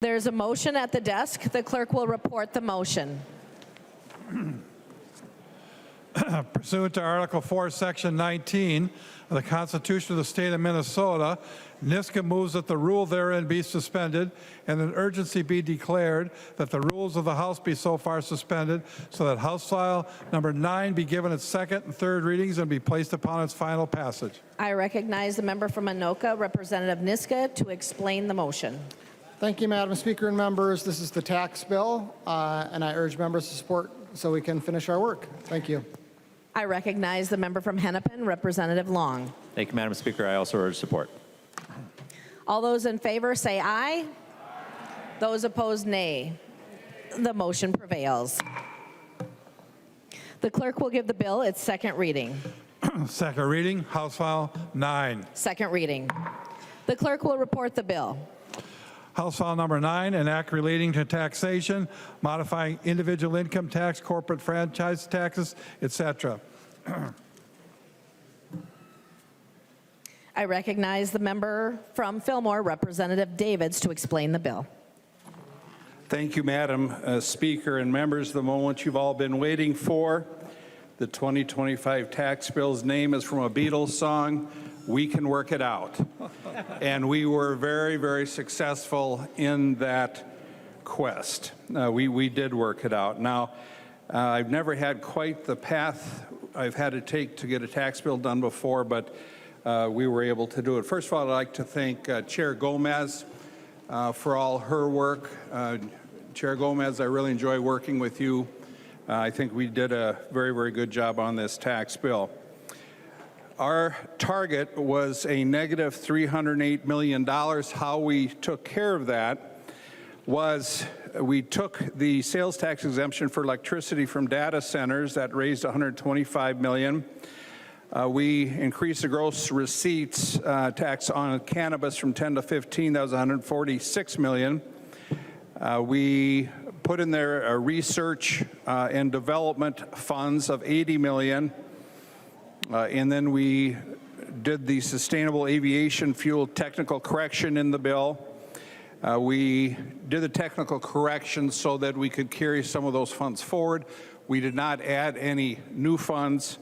There's a motion at the desk. The clerk will report the motion. Pursuant to Article 4, Section 19 of the Constitution of the State of Minnesota, NISCA moves that the rule therein be suspended and an urgency be declared that the rules of the House be so far suspended so that House File number 9 be given its second and third readings and be placed upon its final passage. I recognize the member from Anoka, Representative Niska, to explain the motion. Thank you, Madam Speaker and members. This is the tax bill, and I urge members to support so we can finish our work. Thank you. I recognize the member from Hennepin, Representative Long. Thank you, Madam Speaker. I also urge support. All those in favor say aye. Those opposed, nay. The motion prevails. The clerk will give the bill its second reading. Second reading, House File 9. Second reading. The clerk will report the bill. House File number 9, an act relating to taxation, modifying individual income tax, corporate franchise taxes, etc. I recognize the member from Fillmore, Representative Davids, to explain the bill. Thank you, Madam Speaker and members. The moment you've all been waiting for. The 2025 tax bill's name is from a Beatles song, "We Can Work It Out." And we were very, very successful in that quest. We did work it out. Now, I've never had quite the path I've had to take to get a tax bill done before, but we were able to do it. First of all, I'd like to thank Chair Gomez for all her work. Chair Gomez, I really enjoy working with you. I think we did a very, very good job on this tax bill. Our target was a negative $308 million. How we took care of that was we took the sales tax exemption for electricity from data centers that raised $125 million. We increased the gross receipts tax on cannabis from 10 to 15. That was $146 million. We put in there research and development funds of $80 million. And then we did the sustainable aviation fuel technical correction in the bill. We did the technical correction so that we could carry some of those funds forward. We did not add any new funds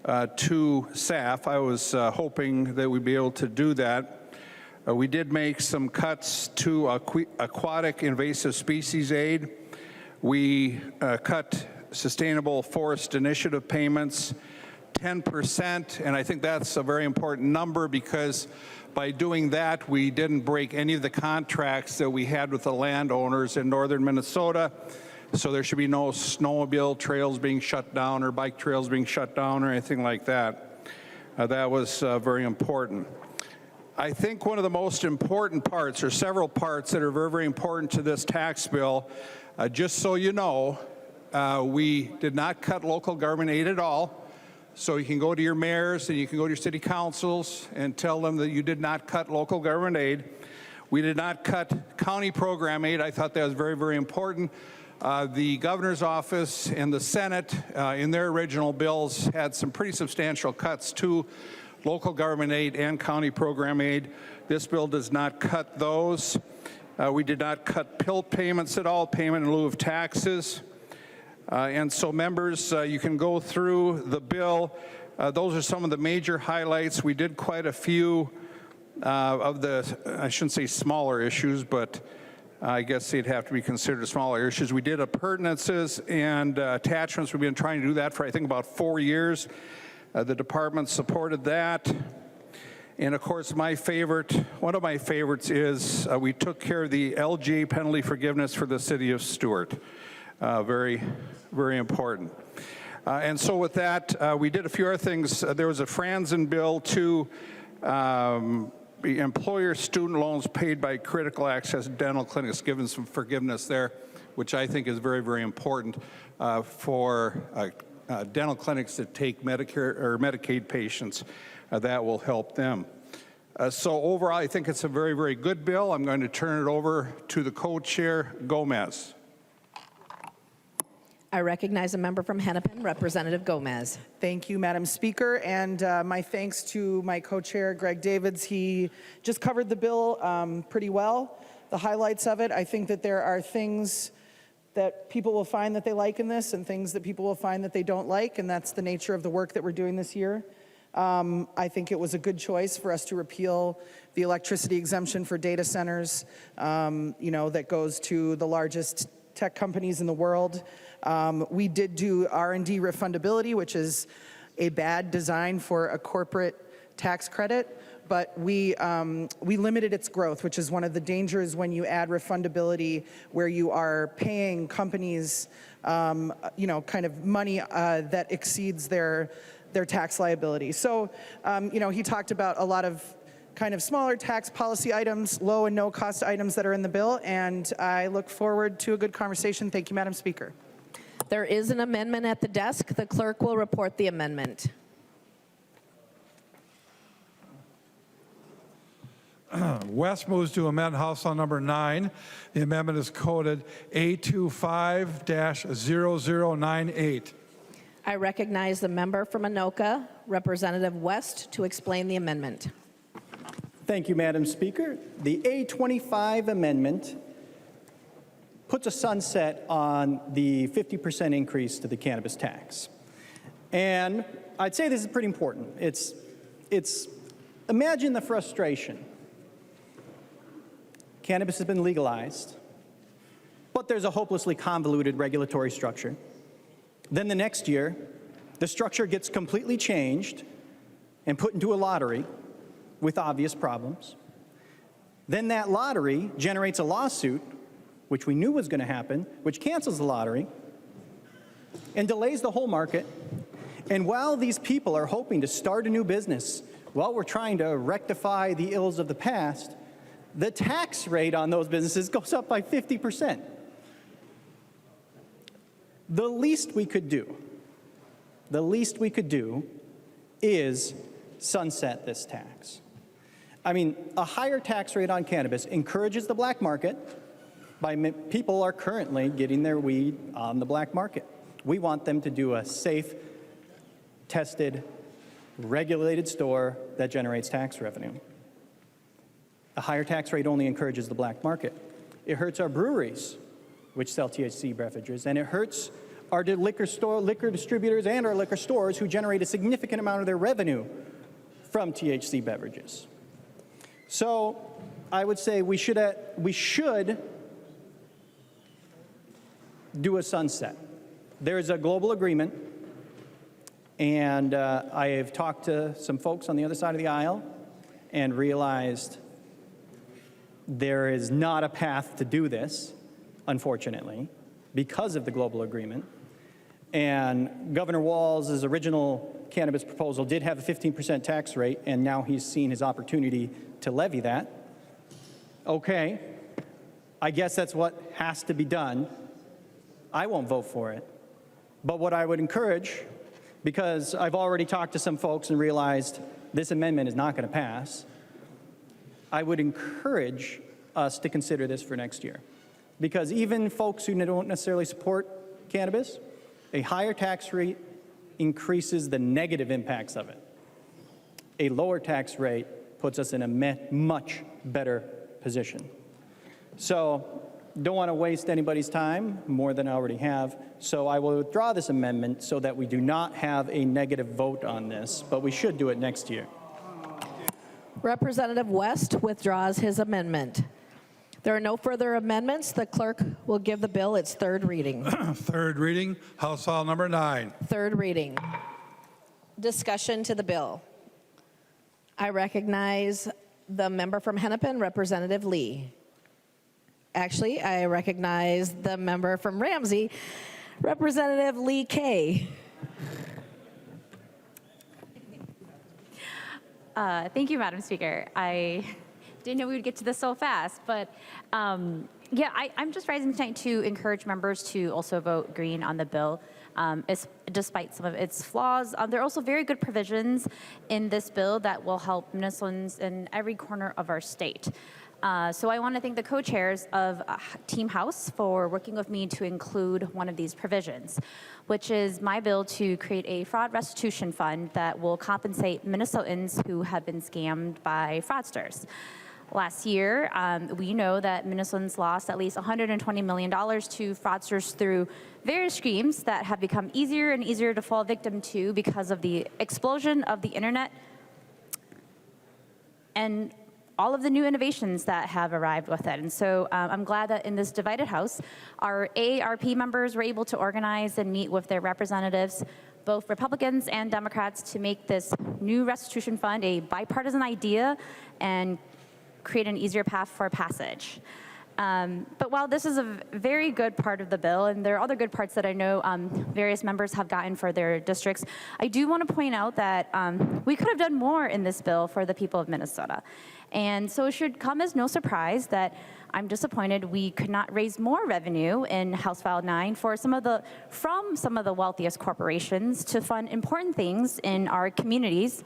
to SAF. I was hoping that we'd be able to do that. We did make some cuts to aquatic invasive species aid. We cut sustainable forest initiative payments 10%, and I think that's a very important number because by doing that, we didn't break any of the contracts that we had with the landowners in northern Minnesota. So there should be no snowmobile trails being shut down or bike trails being shut down or anything like that. That was very important. I think one of the most important parts, or several parts that are very, very important to this tax bill, just so you know, we did not cut local government aid at all. So you can go to your mayors and you can go to your city councils and tell them that you did not cut local government aid. We did not cut county program aid. I thought that was very, very important. The governor's office and the Senate in their original bills had some pretty substantial cuts to local government aid and county program aid. This bill does not cut those. We did not cut PIL payments at all, payment in lieu of taxes. And so members, you can go through the bill. Those are some of the major highlights. We did quite a few of the, I shouldn't say smaller issues, but I guess they'd have to be considered smaller issues. We did appurtenances and attachments. We've been trying to do that for I think about 4 years. The department supported that. And of course, one of my favorites is we took care of the LGA penalty forgiveness for the city of Stewart. Very, very important. And so with that, we did a few other things. There was a Franzen bill to employer student loans paid by critical access dental clinics, given some forgiveness there, which I think is very, very important for dental clinics that take Medicare or Medicaid patients. That will help them. So overall, I think it's a very, very good bill. I'm going to turn it over to the co-chair, Gomez. I recognize a member from Hennepin, Representative Gomez. Thank you, Madam Speaker, and my thanks to my co-chair, Greg Davids. He just covered the bill pretty well. the highlights of it. I think that there are things that people will find that they like in this and things that people will find that they don't like, and that's the nature of the work that we're doing this year. I think it was a good choice for us to repeal the electricity exemption for data centers, that goes to the largest tech companies in the world. We did do R&D refundability, which is a bad design for a corporate tax credit, but we limited its growth, which is one of the dangers when you add refundability, where you are paying companies, kind of money that exceeds their tax liability. So, he talked about a lot of kind of smaller tax policy items, low and no cost items that are in the bill, and I look forward to a good conversation. Thank you, Madam Speaker. There is an amendment at the desk. The clerk will report the amendment. West moves to amend House File Number 9. The amendment is coded A25-0098. I recognize the member from Anoka, Representative West, to explain the amendment. Thank you, Madam Speaker. The A25 amendment puts a sunset on the 50% increase to the cannabis tax. And I'd say this is pretty important. It's imagine the frustration. Cannabis has been legalized, but there's a hopelessly convoluted regulatory structure. Then the next year, the structure gets completely changed and put into a lottery with obvious problems. Then that lottery generates a lawsuit, which we knew was going to happen, which cancels the lottery and delays the whole market. And while these people are hoping to start a new business, while we're trying to rectify the ills of the past, the tax rate on those businesses goes up by 50%. The least we could do is sunset this tax. I mean, a higher tax rate on cannabis encourages the black market. People are currently getting their weed on the black market. We want them to do a safe, tested, regulated store that generates tax revenue. A higher tax rate only encourages the black market. It hurts our breweries, which sell THC beverages, and it hurts our liquor distributors and our liquor stores who generate a significant amount of their revenue from THC beverages. So I would say we should do a sunset. There's a global agreement, and I have talked to some folks on the other side of the aisle and realized there is not a path to do this, unfortunately, because of the global agreement. And Governor Walz's original cannabis proposal did have a 15% tax rate, and now he's seen his opportunity to levy that. Okay, I guess that's what has to be done. I won't vote for it. But what I would encourage, because I've already talked to some folks and realized this amendment is not going to pass, I would encourage us to consider this for next year. Because even folks who don't necessarily support cannabis, a higher tax rate increases the negative impacts of it. A lower tax rate puts us in a much better position. So, don't want to waste anybody's time more than I already have, so I will withdraw this amendment so that we do not have a negative vote on this, but we should do it next year. Representative West withdraws his amendment. There are no further amendments. The clerk will give the bill its third reading. Third reading, House File Number 9. Third reading. Discussion to the bill. I recognize the member from Hennepin, Representative Lee. Actually, I recognize the member from Ramsey, Representative Lee Kay. Thank you, Madam Speaker. I didn't know we would get to this so fast, but I'm just rising tonight to encourage members to also vote green on the bill. Despite some of its flaws, there are also very good provisions in this bill that will help Minnesotans in every corner of our state. So I want to thank the co-chairs of Team House for working with me to include one of these provisions, which is my bill to create a fraud restitution fund that will compensate Minnesotans who have been scammed by fraudsters. last year. We know that Minnesotans lost at least $120 million to fraudsters through various schemes that have become easier and easier to fall victim to because of the explosion of the internet and all of the new innovations that have arrived with it. And so I'm glad that in this divided House, our AARP members were able to organize and meet with their representatives, both Republicans and Democrats, to make this new restitution fund a bipartisan idea and create an easier path for passage. But while this is a very good part of the bill, and there are other good parts that I know various members have gotten for their districts, I do want to point out that we could have done more in this bill for the people of Minnesota. And so it should come as no surprise that I'm disappointed we could not raise more revenue in House File 9 from some of the wealthiest corporations to fund important things in our communities,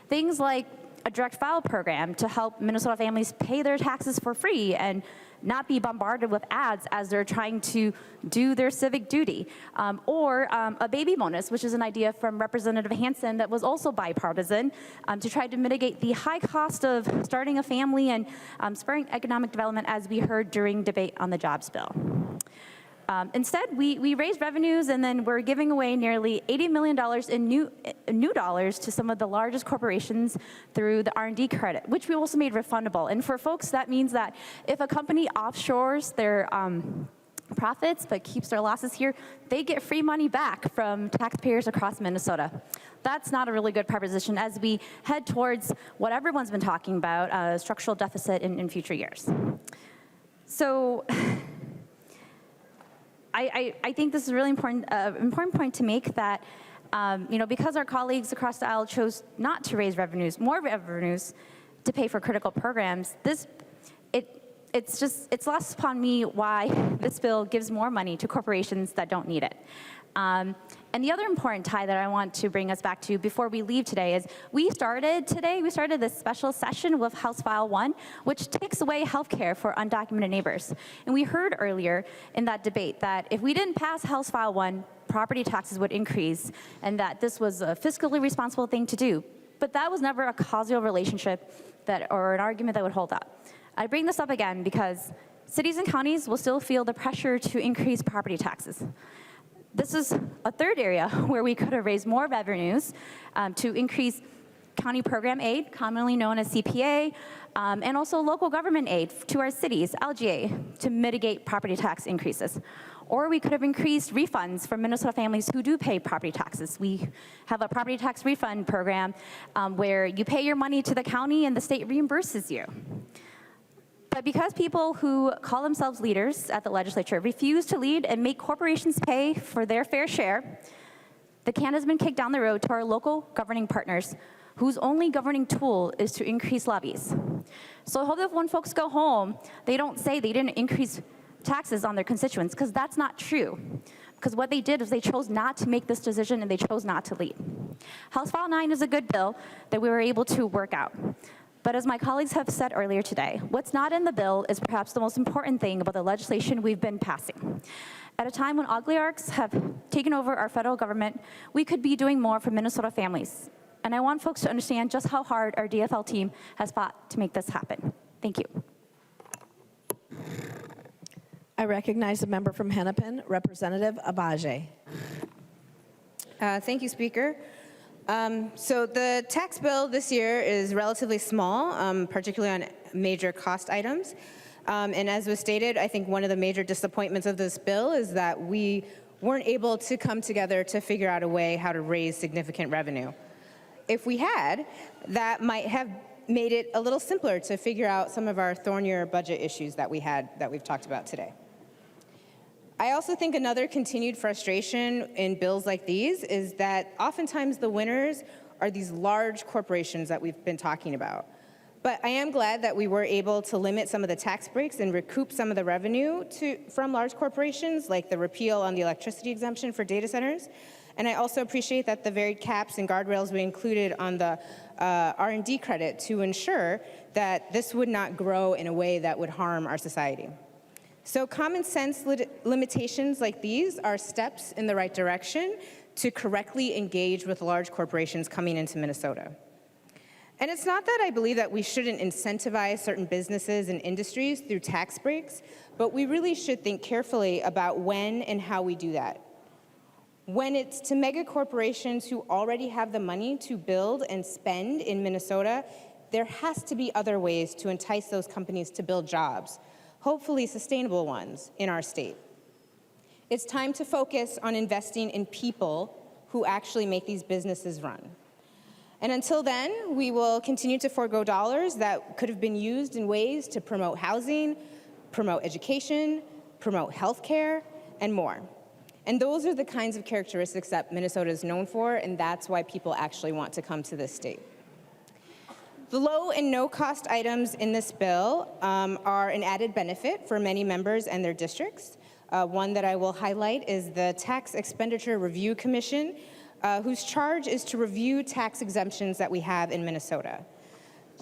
things like a direct file program to help Minnesota families pay their taxes for free and not be bombarded with ads as they're trying to do their civic duty, or a baby bonus, which is an idea from Representative Hansen that was also bipartisan to try to mitigate the high cost of starting a family and spurring economic development, as we heard during debate on the jobs bill. Instead, we raised revenues, and then we're giving away nearly $80 million in new dollars to some of the largest corporations through the R&D credit, which we also made refundable. And for folks, that means that if a company offshores their profits but keeps their losses here, they get free money back from taxpayers across Minnesota. That's not a really good proposition as we head towards what everyone's been talking about, a structural deficit in future years. So I think this is a really important point to make, that because our colleagues across the aisle chose not to raise more revenues to pay for critical programs, it's lost upon me why this bill gives more money to corporations that don't need it. And the other important tie that I want to bring us back to before we leave today is we started this special session with House File 1, which takes away health care for undocumented neighbors. And we heard earlier in that debate that if we didn't pass House File 1, property taxes would increase, and that this was a fiscally responsible thing to do. But that was never a causal relationship or an argument that would hold up. I bring this up again because cities and counties will still feel the pressure to increase property taxes. This is a third area where we could have raised more revenues to increase county program aid, commonly known as CPA, and also local government aid to our cities, LGA, to mitigate property tax increases. Or we could have increased refunds for Minnesota families who do pay property taxes. We have a property tax refund program where you pay your money to the county and the state reimburses you. But because people who call themselves leaders at the legislature refuse to lead and make corporations pay for their fair share, the can has been kicked down the road to our local governing partners, whose only governing tool is to increase levies. So I hope that when folks go home, they don't say they didn't increase taxes on their constituents, because that's not true. Because what they did is they chose not to make this decision and they chose not to lead. House File 9 is a good bill that we were able to work out. But as my colleagues have said earlier today, what's not in the bill is perhaps the most important thing about the legislation we've been passing. At a time when oligarchs have taken over our federal government, we could be doing more for Minnesota families. And I want folks to understand just how hard our DFL team has fought to make this happen. Thank you. I recognize the member from Hennepin, Representative Abaje. Thank you, Speaker. So the tax bill this year is relatively small, particularly on major cost items. And as was stated, I think one of the major disappointments of this bill is that we weren't able to come together to figure out a way how to raise significant revenue. If we had, that might have made it a little simpler to figure out some of our thornier budget issues that we've talked about today. I also think another continued frustration in bills like these is that oftentimes the winners are these large corporations that we've been talking about. But I am glad that we were able to limit some of the tax breaks and recoup some of the revenue from large corporations, like the repeal on the electricity exemption for data centers. And I also appreciate that the varied caps and guardrails we included on the R&D credit to ensure that this would not grow in a way that would harm our society. So common sense limitations like these are steps in the right direction to correctly engage with large corporations coming into Minnesota. And it's not that I believe that we shouldn't incentivize certain businesses and industries through tax breaks, but we really should think carefully about when and how we do that. When it's to mega corporations who already have the money to build and spend in Minnesota, there has to be other ways to entice those companies to build jobs, hopefully sustainable ones, in our state. It's time to focus on investing in people who actually make these businesses run. And until then, we will continue to forego dollars that could have been used in ways to promote housing, promote education, promote healthcare, and more. And those are the kinds of characteristics that Minnesota is known for, and that's why people actually want to come to this state. The low and no cost items in this bill are an added benefit for many members and their districts. One that I will highlight is the Tax Expenditure Review Commission, whose charge is to review tax exemptions that we have in Minnesota.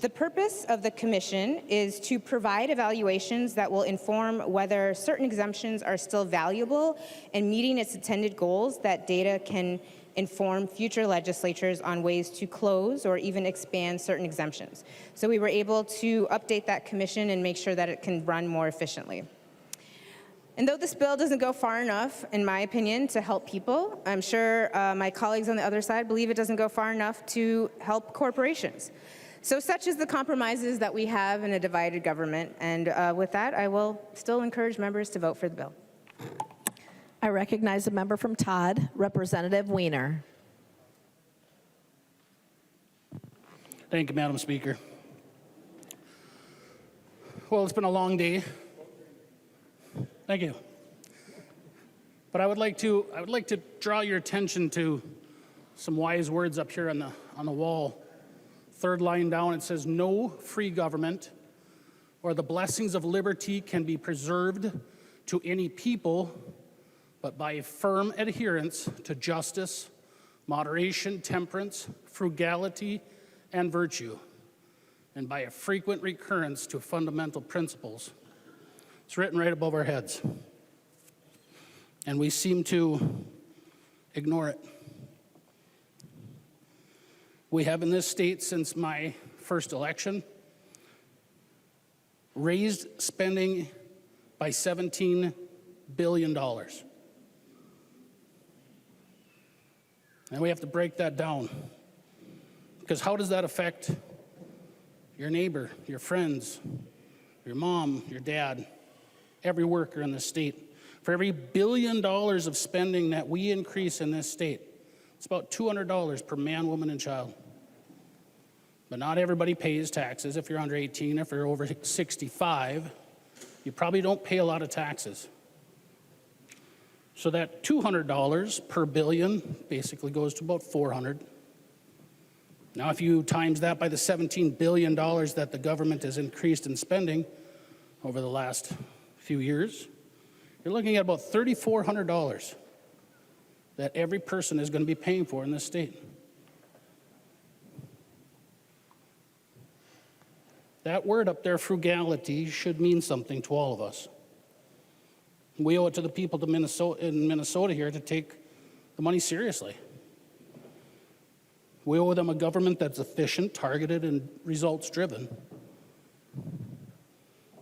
The purpose of the commission is to provide evaluations that will inform whether certain exemptions are still valuable and meeting its intended goals. That data can inform future legislatures on ways to close or even expand certain exemptions. So we were able to update that commission and make sure that it can run more efficiently. And though this bill doesn't go far enough, in my opinion, to help people, I'm sure my colleagues on the other side believe it doesn't go far enough to help corporations. So such is the compromises that we have in a divided government. And with that, I will still encourage members to vote for the bill. I recognize a member from Todd, Representative Weiner. Thank you, Madam Speaker. Well, it's been a long day. Thank you. But I would like to draw your attention to some wise words up here on the wall. Third line down, it says, "No free government or the blessings of liberty can be preserved to any people, but by a firm adherence to justice, moderation, temperance, frugality, and virtue, and by a frequent recurrence to fundamental principles." It's written right above our heads, and we seem to ignore it. We have in this state, since my first election, raised spending by $17 billion. And we have to break that down, because how does that affect your neighbor, your friends, your mom, your dad, every worker in the state? For every $1 billion of spending that we increase in this state, it's about $200 per man, woman, and child. But not everybody pays taxes. If you're under 18, if you're over 65, you probably don't pay a lot of taxes. So that $200 per billion basically goes to about $400. Now, if you times that by the $17 billion that the government has increased in spending over the last few years, you're looking at about $3,400 that every person is going to be paying for in this state. That word up there, frugality, should mean something to all of us. We owe it to the people in Minnesota here to take the money seriously. We owe them a government that's efficient, targeted, and results-driven.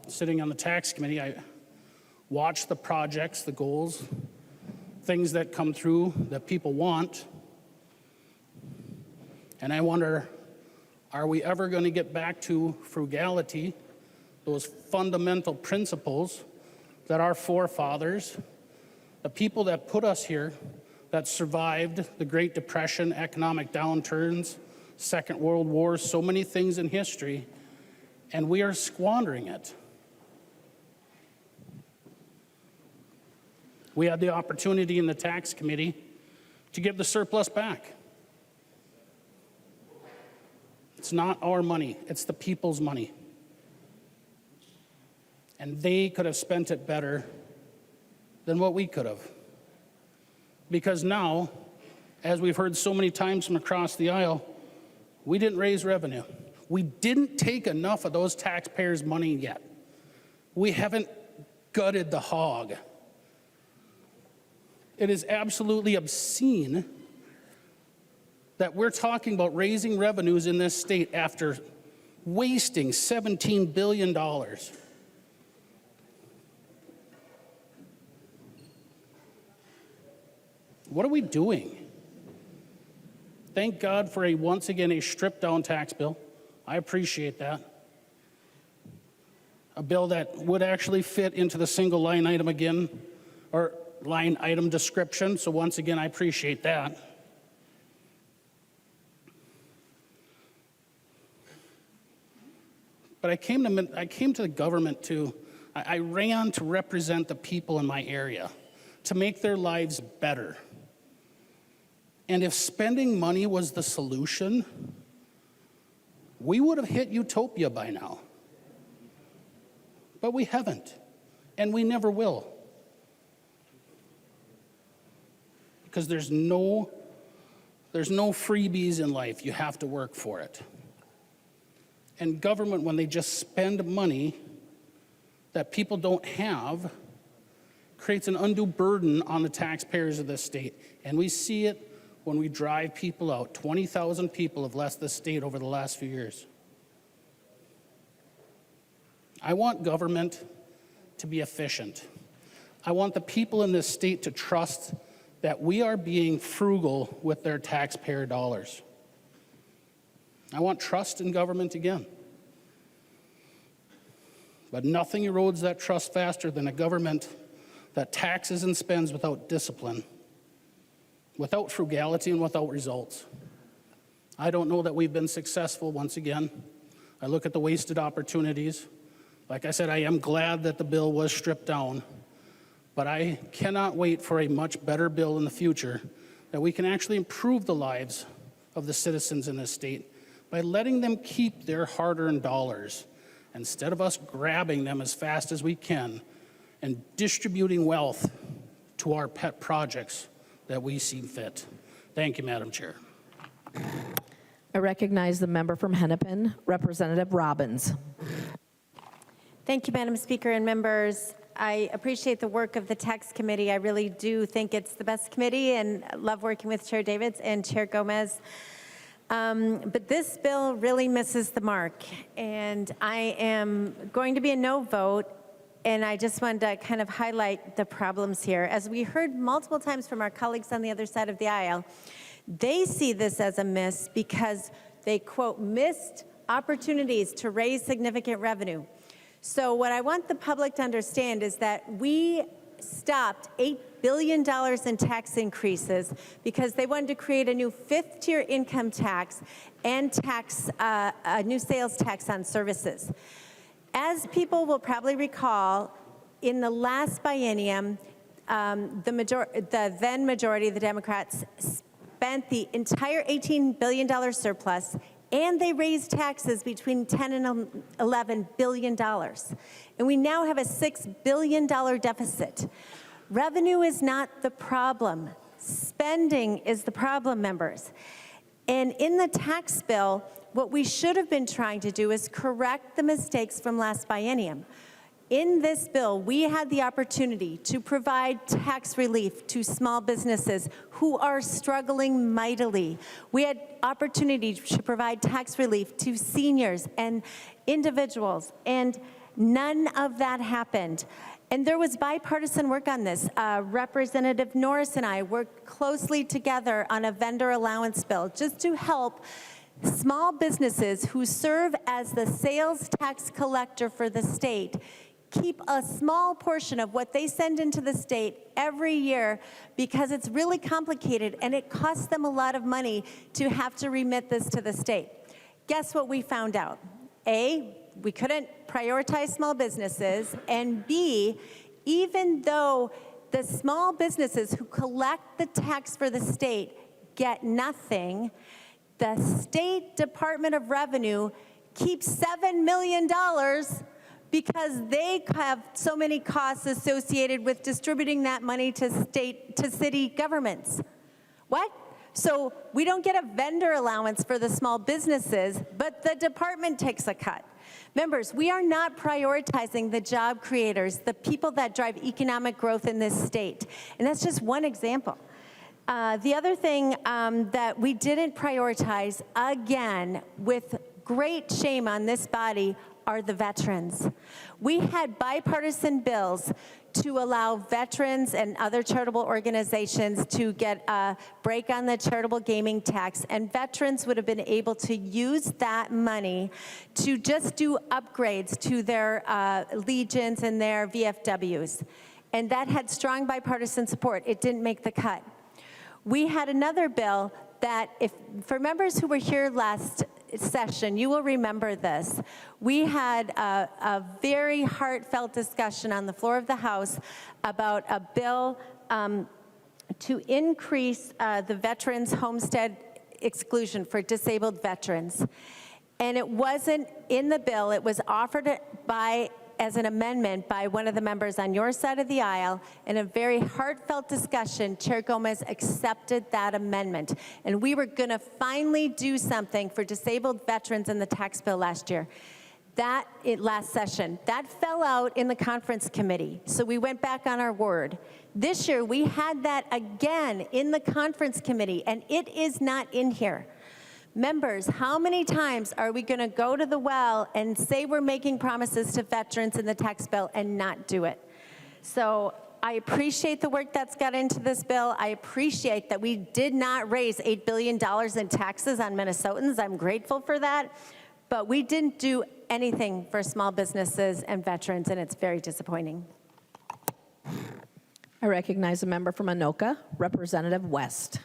Sitting on the tax committee, I watch the projects, the goals, things that come through that people want, and I wonder, are we ever going to get back to frugality, those fundamental principles that our forefathers, the people that put us here, that survived the Great Depression, economic downturns, Second World War, so many things in history, and we are squandering it. We had the opportunity in the tax committee to give the surplus back. It's not our money, it's the people's money. And they could have spent it better than what we could have. Because now, as we've heard so many times from across the aisle, we didn't raise revenue. We didn't take enough of those taxpayers' money yet. We haven't gutted the hog. It is absolutely obscene that we're talking about raising revenues in this state after wasting $17 billion. What are we doing? Thank God for once again, a stripped down tax bill. I appreciate that. A bill that would actually fit into the single line item again, or line item description. So once again, I appreciate that. But I came to the government I ran to represent the people in my area, to make their lives better. And if spending money was the solution, we would have hit utopia by now. But we haven't, and we never will. Because there's no freebies in life. You have to work for it. And government, when they just spend money that people don't have, creates an undue burden on the taxpayers of this state. And we see it when we drive people out. 20,000 people have left this state over the last few years. I want government to be efficient. I want the people in this state to trust that we are being frugal with their taxpayer dollars. I want trust in government again. But nothing erodes that trust faster than a government that taxes and spends without discipline, without frugality, and without results. I don't know that we've been successful once again. I look at the wasted opportunities. Like I said, I am glad that the bill was stripped down, but I cannot wait for a much better bill in the future that we can actually improve the lives of the citizens in this state by letting them keep their hard-earned dollars instead of us grabbing them as fast as we can and distributing wealth to our pet projects that we see fit. Thank you, Madam Chair. I recognize the member from Hennepin, Representative Robbins. Thank you, Madam Speaker and members. I appreciate the work of the Tax Committee. I really do think it's the best committee and love working with Chair Davids and Chair Gomez. But this bill really misses the mark, and I am going to be a no vote, and I just wanted to kind of highlight the problems here. As we heard multiple times from our colleagues on the other side of the aisle, they see this as a miss because they, quote, missed opportunities to raise significant revenue. So what I want the public to understand is that we stopped $8 billion in tax increases because they wanted to create a new fifth-tier income tax and a new sales tax on services. As people will probably recall, in the last biennium, the then majority, the Democrats, spent the entire $18 billion surplus, and they raised taxes between $10 and $11 billion. And we now have a $6 billion deficit. Revenue is not the problem. Spending is the problem, members. And in the tax bill, what we should have been trying to do is correct the mistakes from last biennium. In this bill, we had the opportunity to provide tax relief to small businesses who are struggling mightily. We had opportunity to provide tax relief to seniors and individuals, and none of that happened. And there was bipartisan work on this. Representative Norris and I worked closely together on a vendor allowance bill just to help small businesses who serve as the sales tax collector for the state keep a small portion of what they send into the state every year, because it's really complicated and it costs them a lot of money to have to remit this to the state. Guess what we found out? A, we couldn't prioritize small businesses, and B, even though the small businesses who collect the tax for the state get nothing, the State Department of Revenue keeps $7 million because they have so many costs associated with distributing that money to city governments. What? So we don't get a vendor allowance for the small businesses, but the department takes a cut. Members, we are not prioritizing the job creators, the people that drive economic growth in this state. And that's just one example. The other thing that we didn't prioritize, again, with great shame on this body, are the veterans. We had bipartisan bills to allow veterans and other charitable organizations to get a break on the charitable gaming tax, and veterans would have been able to use that money to just do upgrades to their Legions and their VFWs. And that had strong bipartisan support. It didn't make the cut. We had another bill that, for members who were here last session, you will remember this. We had a very heartfelt discussion on the floor of the House about a bill to increase the veterans' homestead exclusion for disabled veterans. And it wasn't in the bill. It was offered as an amendment by one of the members on your side of the aisle. In a very heartfelt discussion, Chair Gomez accepted that amendment. And we were going to finally do something for disabled veterans in the tax bill last year. Last session. That fell out in the conference committee, so we went back on our word. This year, we had that again in the conference committee, and it is not in here. Members, how many times are we going to go to the well and say we're making promises to veterans in the tax bill and not do it? So I appreciate the work that's got into this bill. I appreciate that we did not raise $8 billion in taxes on Minnesotans. I'm grateful for that. But we didn't do anything for small businesses and veterans, and it's very disappointing. I recognize a member from Anoka, Representative West.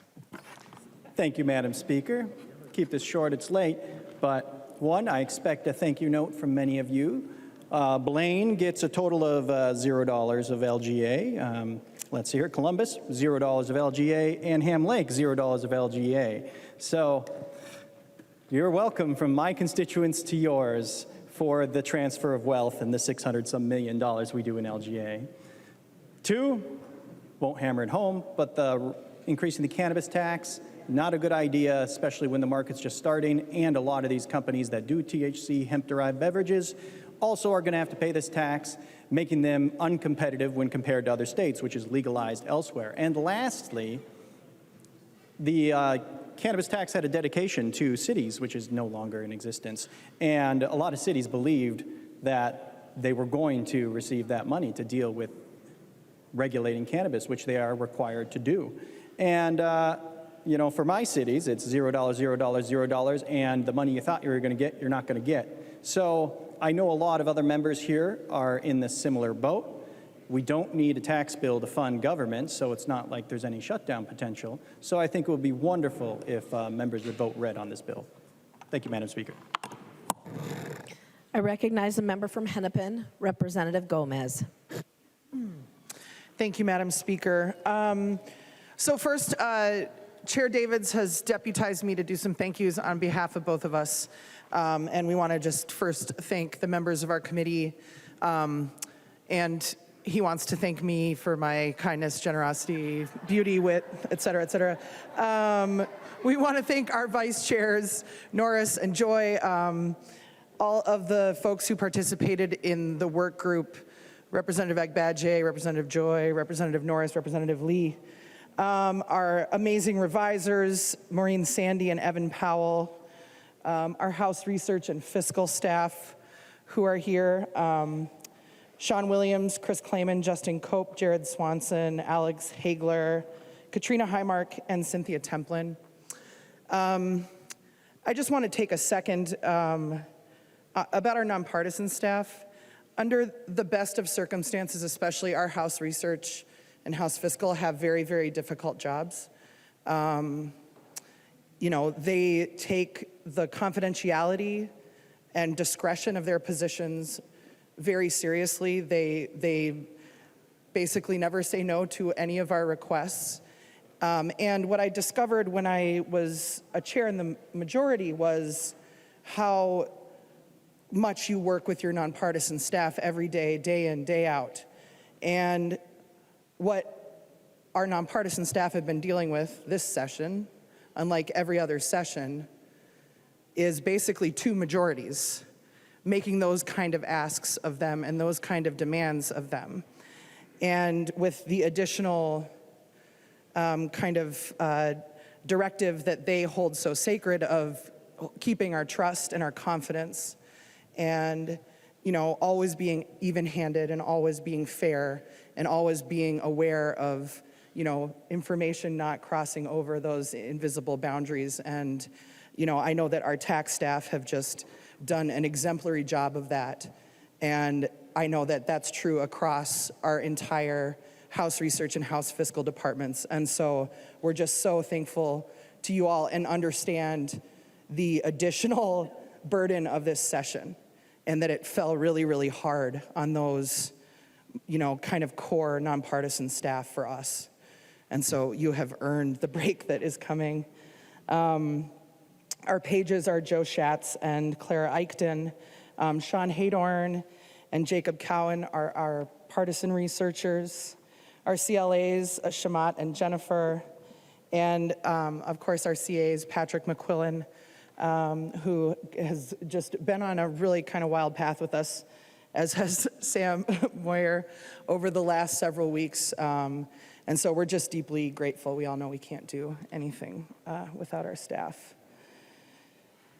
Thank you, Madam Speaker. Keep this short, it's late, but one, I expect a thank you note from many of you. Blaine gets a total of $0 of LGA. Let's see here, Columbus, $0 of LGA, and Ham Lake, $0 of LGA. So you're welcome from my constituents to yours for the transfer of wealth and the $600-some million we do in LGA. Two, won't hammer it home, but the increasing the cannabis tax, not a good idea, especially when the market's just starting, and a lot of these companies that do THC, hemp-derived beverages, also are going to have to pay this tax, making them uncompetitive when compared to other states, which is legalized elsewhere. And lastly, the cannabis tax had a dedication to cities, which is no longer in existence. And a lot of cities believed that they were going to receive that money to deal with regulating cannabis, which they are required to do. And you know, for my cities, it's $0, $0, $0, and the money you thought you were going to get, you're not going to get. So I know a lot of other members here are in this similar boat. We don't need a tax bill to fund government, so it's not like there's any shutdown potential. So I think it would be wonderful if members would vote red on this bill. Thank you, Madam Speaker. I recognize a member from Hennepin, Representative Gomez. Thank you, Madam Speaker. So first, Chair Davids has deputized me to do some thank yous on behalf of both of us. And we want to just first thank the members of our committee. And he wants to thank me for my kindness, generosity, beauty, wit, et cetera, et cetera. We want to thank our vice chairs, Norris and Joy, all of the folks who participated in the work group, Representative Agbadje, Representative Joy, Representative Norris, Representative Lee. Our amazing revisers, Maureen Sandy and Evan Powell, our House Research and Fiscal staff who are here, Sean Williams, Chris Clayman, Justin Cope, Jared Swanson, Alex Hagler, Katrina Highmark, and Cynthia Templin. I just want to take a second about our nonpartisan staff. Under the best of circumstances, especially our House Research and House Fiscal have very, very difficult jobs. You know, they take the confidentiality and discretion of their positions very seriously. They basically never say no to any of our requests. And what I discovered when I was a chair in the majority was how much you work with your nonpartisan staff every day, day in, day out. And what our nonpartisan staff have been dealing with this session, unlike every other session, is basically two majorities making those kind of asks of them and those kind of demands of them. And with the additional directive that they hold so sacred of keeping our trust and our confidence, and always being even-handed and always being fair and always being aware of information not crossing over those invisible boundaries. And I know that our tax staff have just done an exemplary job of that, and I know that that's true across our entire House Research and House Fiscal departments. And so we're just so thankful to you all and understand the additional burden of this session, and that it fell really, really hard on those, kind of core nonpartisan staff for us. And so you have earned the break that is coming. Our pages are Joe Schatz and Clara Eichten. Sean Haydorn and Jacob Cowan are our partisan researchers. Our CLAs, Shamat and Jennifer. And of course, our CAs, Patrick McQuillan, who has just been on a really kind of wild path with us, as has Sam Moyer over the last several weeks. And so we're just deeply grateful. We all know we can't do anything without our staff.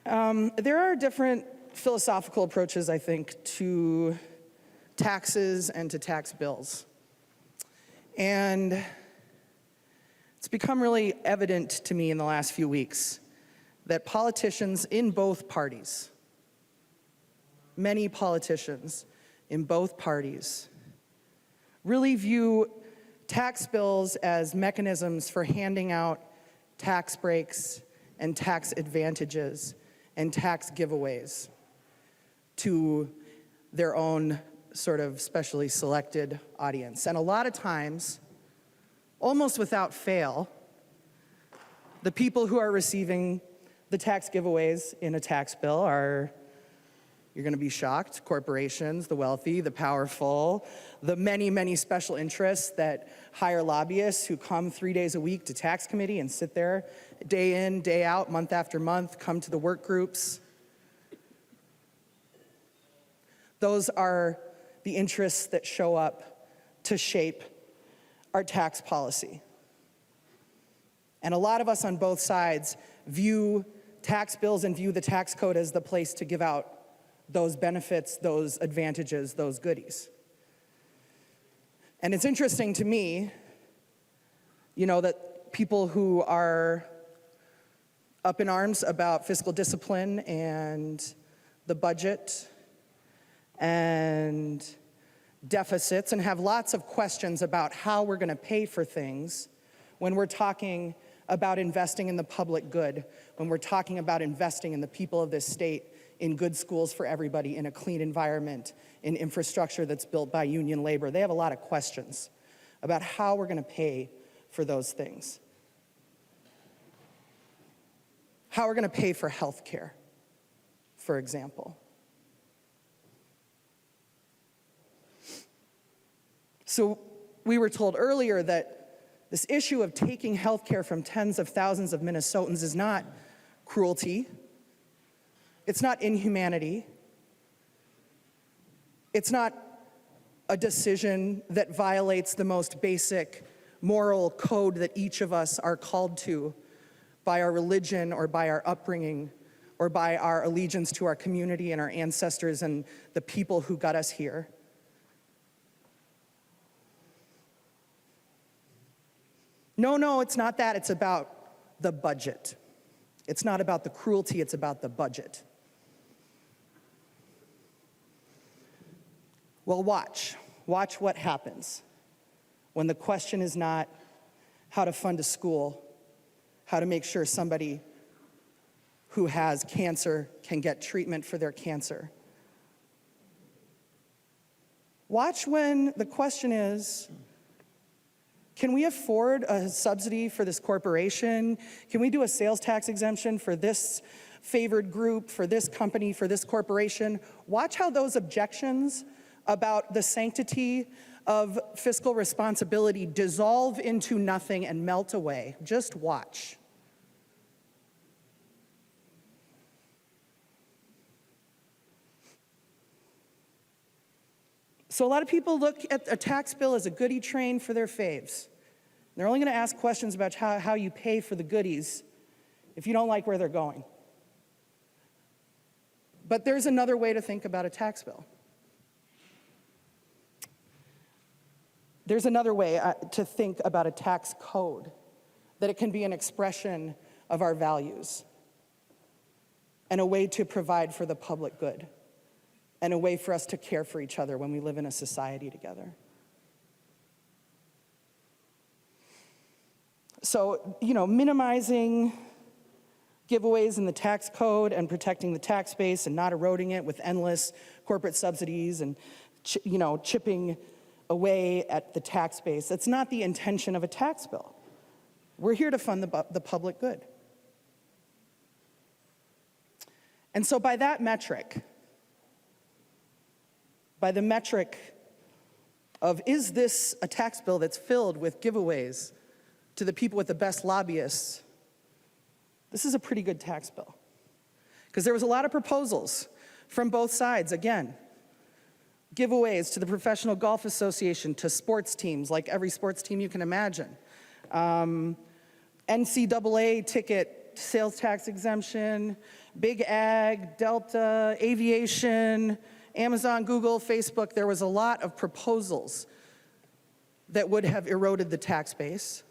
There are different philosophical approaches, I think, to taxes and to tax bills. And it's become really evident to me in the last few weeks that politicians in both parties, many politicians in both parties, really view tax bills as mechanisms for handing out tax breaks and tax advantages and tax giveaways to their own sort of specially selected audience. And a lot of times, almost without fail, the people who are receiving the tax giveaways in a tax bill are, you're going to be shocked, corporations, the wealthy, the powerful, the many, many special interests that hire lobbyists who come 3 days a week to tax committee and sit there day in, day out, month after month, come to the work groups. Those are the interests that show up to shape our tax policy. And a lot of us on both sides view tax bills and view the tax code as the place to give out those benefits, those advantages, those goodies. And it's interesting to me, that people who are up in arms about fiscal discipline and the budget and deficits and have lots of questions about how we're going to pay for things when we're talking about investing in the public good, when we're talking about investing in the people of this state, in good schools for everybody, in a clean environment, in infrastructure that's built by union labor. They have a lot of questions about how we're going to pay for those things. How we're going to pay for health care, for example. So we were told earlier that this issue of taking health care from tens of thousands of Minnesotans is not cruelty. It's not inhumanity. It's not a decision that violates the most basic moral code that each of us are called to by our religion or by our upbringing or by our allegiance to our community and our ancestors and the people who got us here. No, it's not that. It's about the budget. It's not about the cruelty, it's about the budget. Well, watch what happens when the question is not how to fund a school, how to make sure somebody who has cancer can get treatment for their cancer. Watch when the question is, can we afford a subsidy for this corporation? Can we do a sales tax exemption for this favored group, for this company, for this corporation? Watch how those objections about the sanctity of fiscal responsibility dissolve into nothing and melt away. Just watch. So a lot of people look at a tax bill as a goodie train for their faves. They're only going to ask questions about how you pay for the goodies if you don't like where they're going. But there's another way to think about a tax bill. There's another way to think about a tax code, that it can be an expression of our values and a way to provide for the public good and a way for us to care for each other when we live in a society together. So, minimizing giveaways in the tax code and protecting the tax base and not eroding it with endless corporate subsidies and, chipping away at the tax base. That's not the intention of a tax bill. We're here to fund the public good. And so by that metric, by the metric of, is this a tax bill that's filled with giveaways to the people with the best lobbyists, this is a pretty good tax bill. Because there was a lot of proposals from both sides, again. Giveaways to the Professional Golf Association, to sports teams, like every sports team you can imagine. NCAA ticket sales tax exemption, Big Ag, Delta, aviation, Amazon, Google, Facebook. There was a lot of proposals that would have eroded the tax base,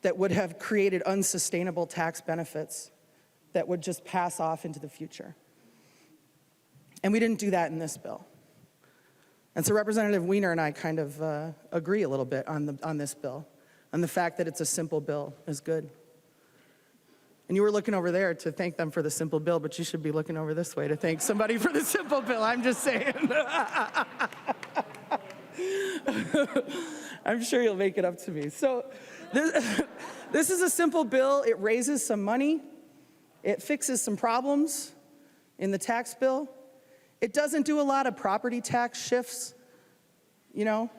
that would have created unsustainable tax benefits that would just pass off into the future. And we didn't do that in this bill. And so Representative Wiener and I kind of agree a little bit on this bill, on the fact that it's a simple bill is good. And you were looking over there to thank them for the simple bill, but you should be looking over this way to thank somebody for the simple bill, I'm just saying. I'm sure you'll make it up to me. So this is a simple bill. It raises some money. It fixes some problems in the tax bill. It doesn't do a lot of property tax shifts, It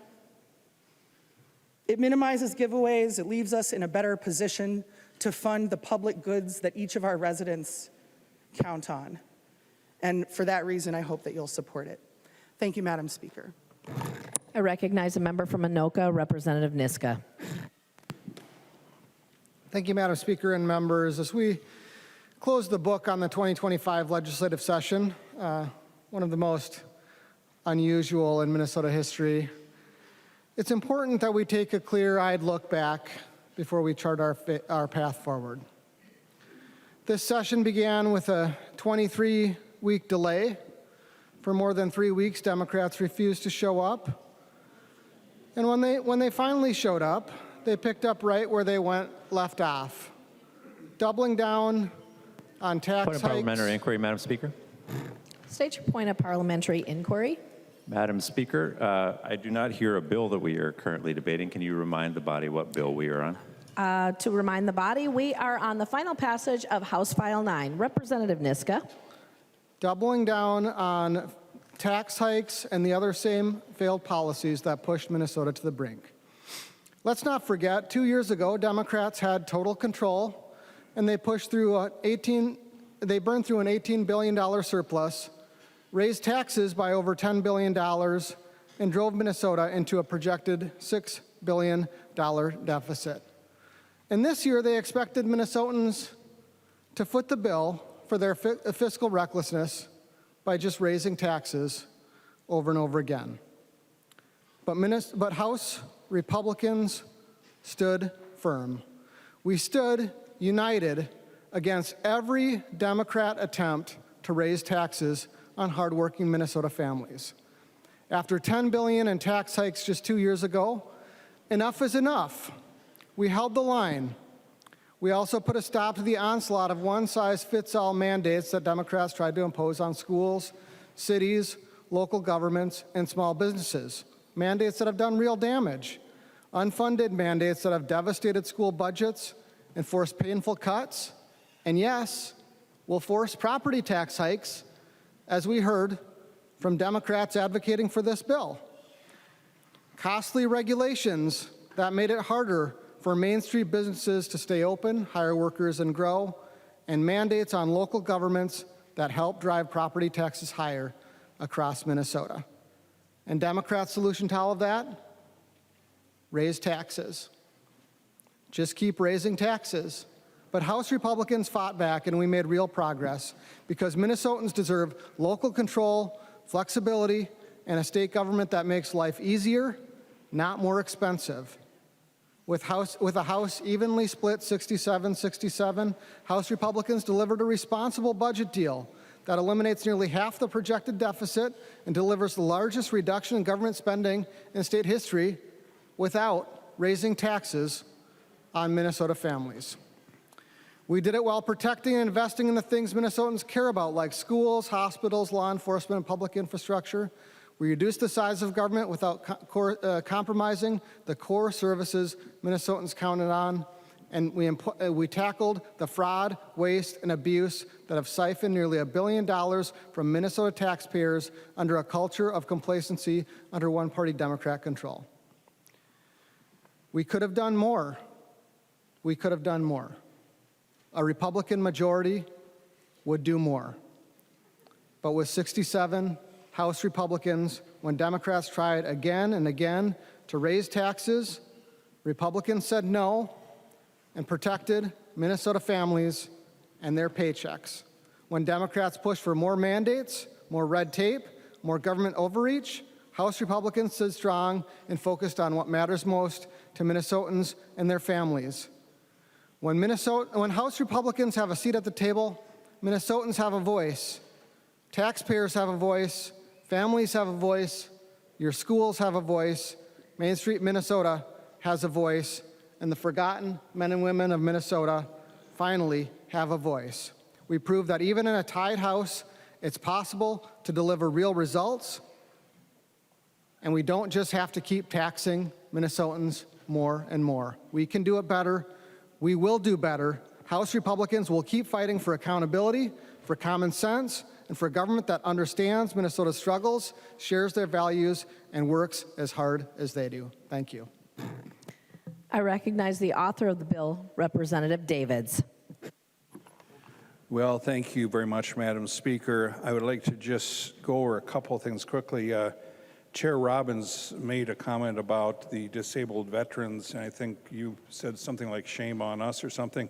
minimizes giveaways. It leaves us in a better position to fund the public goods that each of our residents count on. And for that reason, I hope that you'll support it. Thank you, Madam Speaker. I recognize a member from Anoka, Representative Niska. Thank you, Madam Speaker and members. As we close the book on the 2025 legislative session, one of the most unusual in Minnesota history, it's important that we take a clear-eyed look back before we chart our path forward. This session began with a 23-week delay. For more than 3 weeks, Democrats refused to show up. And when they finally showed up, they picked up right where they left off, doubling down on tax Point of hikes. parliamentary inquiry, Madam Speaker. State your point of parliamentary inquiry. Madam Speaker, I do not hear a bill that we are currently debating. Can you remind the body what bill we are on? To remind the body, we are on the final passage of House File 9. Representative Niska. Doubling down on tax hikes and the other same failed policies that pushed Minnesota to the brink. Let's not forget, 2 years ago, Democrats had total control, and they pushed through they burned through an $18 billion surplus, raised taxes by over $10 billion, and drove Minnesota into a projected $6 billion deficit. And this year, they expected Minnesotans to foot the bill for their fiscal recklessness by just raising taxes over and over again. But House Republicans stood firm. We stood united against every Democrat attempt to raise taxes on hardworking Minnesota families. After $10 billion in tax hikes just 2 years ago, enough is enough. We held the line. We also put a stop to the onslaught of one-size-fits-all mandates that Democrats tried to impose on schools, cities, local governments, and small businesses. Mandates that have done real damage. Unfunded mandates that have devastated school budgets and forced painful cuts. And yes, will force property tax hikes, as we heard from Democrats advocating for this bill. Costly regulations that made it harder for Main Street businesses to stay open, hire workers, and grow, and mandates on local governments that help drive property taxes higher across Minnesota. And Democrats' solution to all of that? Raise taxes. just keep raising taxes. But House Republicans fought back and we made real progress because Minnesotans deserve local control, flexibility, and a state government that makes life easier, not more expensive. With a House evenly split 67-67, House Republicans delivered a responsible budget deal that eliminates nearly half the projected deficit and delivers the largest reduction in government spending in state history without raising taxes on Minnesota families. We did it while protecting and investing in the things Minnesotans care about, like schools, hospitals, law enforcement, and public infrastructure. We reduced the size of government without compromising the core services Minnesotans counted on, and we tackled the fraud, waste, and abuse that have siphoned nearly $1 billion from Minnesota taxpayers under a culture of complacency under one-party Democrat control. We could have done more. We could have done more. A Republican majority would do more. But with 67 House Republicans, when Democrats tried again and again to raise taxes, Republicans said no and protected Minnesota families and their paychecks. When Democrats pushed for more mandates, more red tape, more government overreach, House Republicans stood strong and focused on what matters most to Minnesotans and their families. When House Republicans have a seat at the table, Minnesotans have a voice. Taxpayers have a voice. Families have a voice. Your schools have a voice. Main Street, Minnesota has a voice. And the forgotten men and women of Minnesota finally have a voice. We proved that even in a tied House, it's possible to deliver real results. And we don't just have to keep taxing Minnesotans more and more. We can do it better. We will do better. House Republicans will keep fighting for accountability, for common sense, and for a government that understands Minnesota's struggles, shares their values, and works as hard as they do. Thank you. I recognize the author of the bill, Representative Davids. Well, thank you very much, Madam Speaker. I would like to just go over a couple of things quickly. Chair Robbins made a comment about the disabled veterans, and I think you said something like shame on us or something.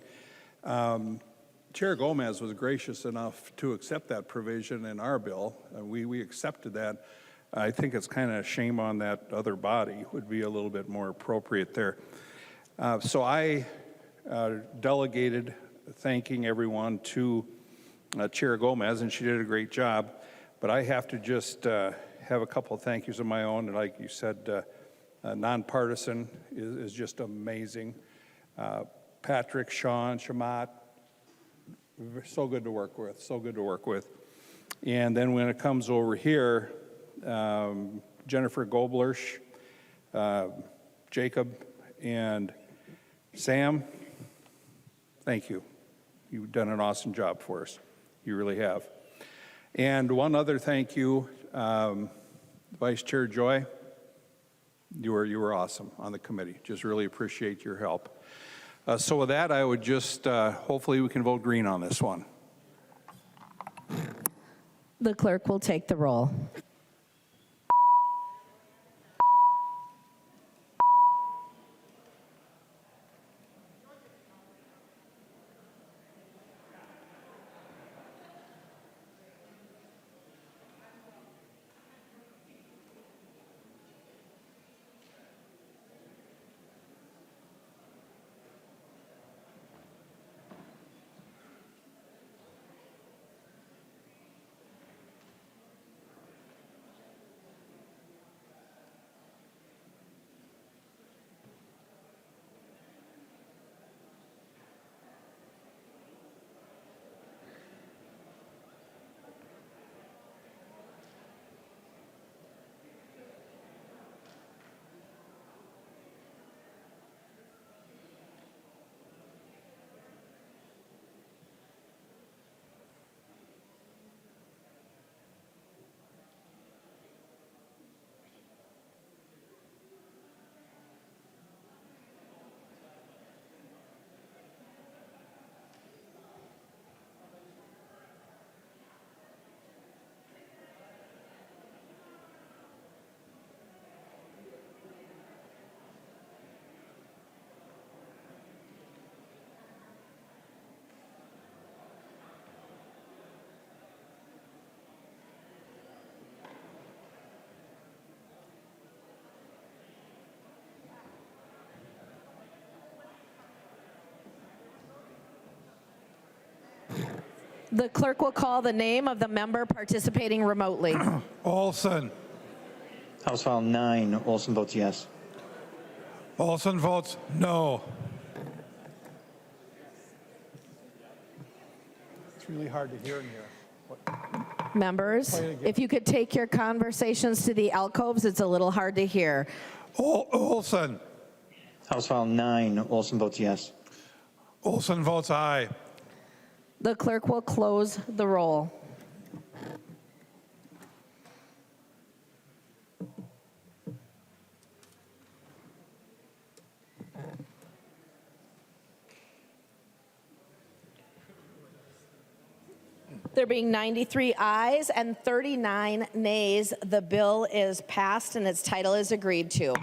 Chair Gomez was gracious enough to accept that provision in our bill. We accepted that. I think it's kind of shame on that other body would be a little bit more appropriate there. So I delegated thanking everyone to Chair Gomez, and she did a great job. But I have to just have a couple of thank yous of my own. And like you said, nonpartisan is just amazing. Patrick, Sean, Shamat, so good to work with, so good to work with. And then when it comes over here, Jennifer Goblersch, Jacob, and Sam, thank you. You've done an awesome job for us. You really have. And one other thank you, Vice Chair Joy. You were awesome on the committee. Just really appreciate your help. So with that, I would just, hopefully we can vote green on this one. The clerk will take the roll. The clerk will call the name of the member participating remotely. Olson. House File 9, Olson votes yes. Olson votes no. It's really hard to hear in here. Members, if you could take your conversations to the alcoves, it's a little hard to hear. Olson. House File 9, Olson votes yes. Olson votes aye. The clerk will close the roll. There being 93 ayes and 39 nays, the bill is passed and its title is agreed to.